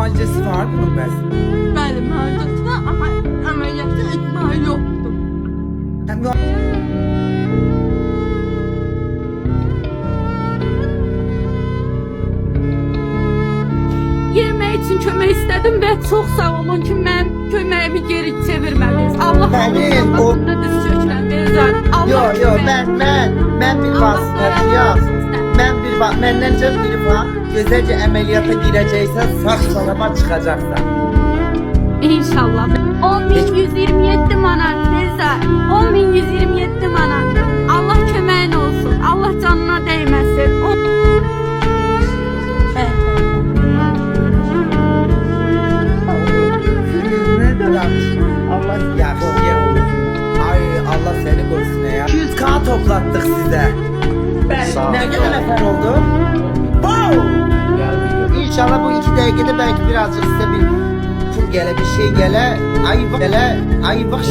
müalicesi var bunun bəs? Bəli, müalicəsi var, amma əməliyyatın ehtimali yoxdur. Yemək üçün kömək istədim və çox sağ olun ki, mən köməyimi geri çevirmədiniz. Allah Mənim o... diz çökürəm, Beyzad. Allah Mən bir vasitəsi yox. Məndən çox biri var. Gözəlcə əməliyyata girəcəksən, sağ salamat çıxacaqsan. İnşallah. 10.127 manat Beyzad. 10.127 manat. Allah köməyin olsun. Allah canına değməsin. Allah yaxşı olur. Ay Allah seni korusun ya. 200k toplattık size. Ne kadar nefer oldu? Wow! İnşallah bu 2 dakikada belki birazcık size bir pul gele, bir şey gele. Ay bak.